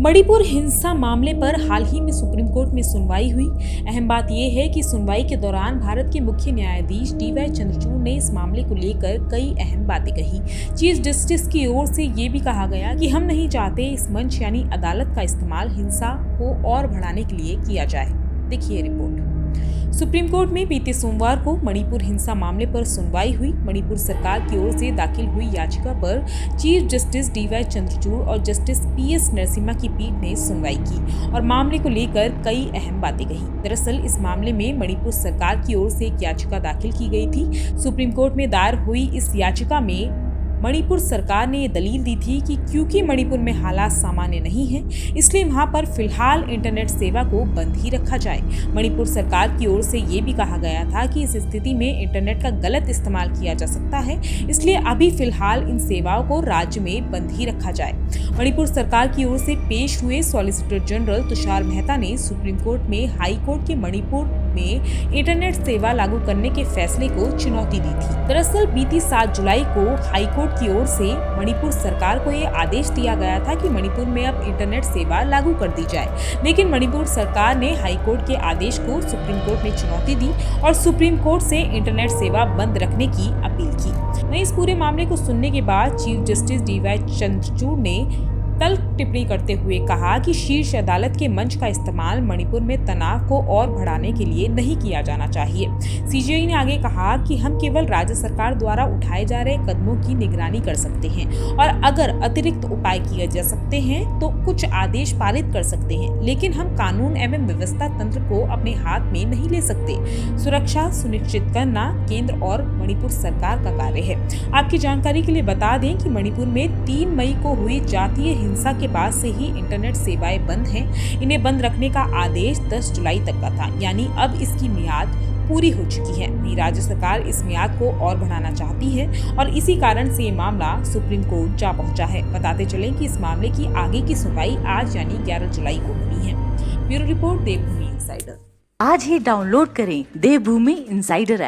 मणिपुर हिंसा मामले पर हाल ही में सुप्रीम कोर्ट में सुनवाई हुई। अहम बात यह है कि सुनवाई के दौरान भारत के मुख्य न्यायाधीश DY चंद्रचूड़ ने इस मामले को लेकर कई अहम बातें कही। चीफ जस्टिस की ओर से ये भी कहा गया कि हम नहीं चाहते इस मंच यानी अदालत का इस्तेमाल हिंसा को और बढ़ाने के लिए किया जाए। देखिए रिपोर्ट। सुप्रीम कोर्ट में बीते सोमवार को मणिपुर हिंसा मामले पर सुनवाई हुई। मणिपुर सरकार की ओर से दाखिल हुई याचिका पर चीफ जस्टिस DY चंद्रचूड़ और जस्टिस PS नरसिम्हा की पीठ ने सुनवाई की और मामले को लेकर कई अहम बातें कही। दरअसल इस मामले में मणिपुर सरकार की ओर से एक याचिका दाखिल की गई थी। सुप्रीम कोर्ट में दायर हुई इस याचिका में मणिपुर सरकार ने ये दलील दी थी कि क्योंकि मणिपुर में हालात सामान्य नहीं हैं, इसलिए वहां पर फिलहाल इंटरनेट सेवा को बंद ही रखा जाए। मणिपुर सरकार की ओर से ये भी कहा गया था कि इस स्थिति में इंटरनेट का गलत इस्तेमाल किया जा सकता है, इसलिए अभी फिलहाल इन सेवाओं को राज्य में बंद ही रखा जाए। मणिपुर सरकार की ओर से पेश हुए सॉलिसिटर जनरल तुषार मेहता ने सुप्रीम कोर्ट में हाई कोर्ट के मणिपुर में इंटरनेट सेवा लागू करने के फैसले को चुनौती दी थी। दरअसल बीती 7 जुलाई को हाई कोर्ट की ओर से मणिपुर सरकार को ये आदेश दिया गया था कि मणिपुर में अब इंटरनेट सेवा लागू कर दी जाए, लेकिन मणिपुर सरकार ने हाई कोर्ट के आदेश को सुप्रीम कोर्ट में चुनौती दी और सुप्रीम कोर्ट से इंटरनेट सेवा बंद रखने की अपील की। वहीं इस पूरे मामले को सुनने के बाद चीफ जस्टिस DY चंद्रचूड़ ने तल्ख टिप्पणी करते हुए कहा कि शीर्ष अदालत के मंच का इस्तेमाल मणिपुर में तनाव को और बढ़ाने के लिए नहीं किया जाना चाहिए। CJI ने आगे कहा कि हम केवल राज्य सरकार द्वारा उठाए जा रहे कदमों की निगरानी कर सकते हैं और अगर अतिरिक्त उपाय किए जा सकते हैं तो कुछ आदेश पारित कर सकते हैं, लेकिन हम कानून एवं व्यवस्था तंत्र को अपने हाथ में नहीं ले सकते। सुरक्षा सुनिश्चित करना केंद्र और मणिपुर सरकार का कार्य है। आपकी जानकारी के लिए बता दें कि मणिपुर में 3 मई को हुई जातीय हिंसा के बाद से ही इंटरनेट सेवाएं बंद हैं। इन्हें बंद रखने का आदेश 10 जुलाई तक का था, यानी अब इसकी मियाद पूरी हो चुकी है। वहीं राज्य सरकार इस मियाद को और बढ़ाना चाहती है और इसी कारण से ये मामला सुप्रीम कोर्ट जा पहुंचा है। बताते चलें कि इस मामले की आगे की सुनवाई आज यानी 11 जुलाई को होनी है। ब्यूरो रिपोर्ट, देवभूमि इनसाइडर। आज ही डाउनलोड करें देवभूमि इनसाइडर ऐप।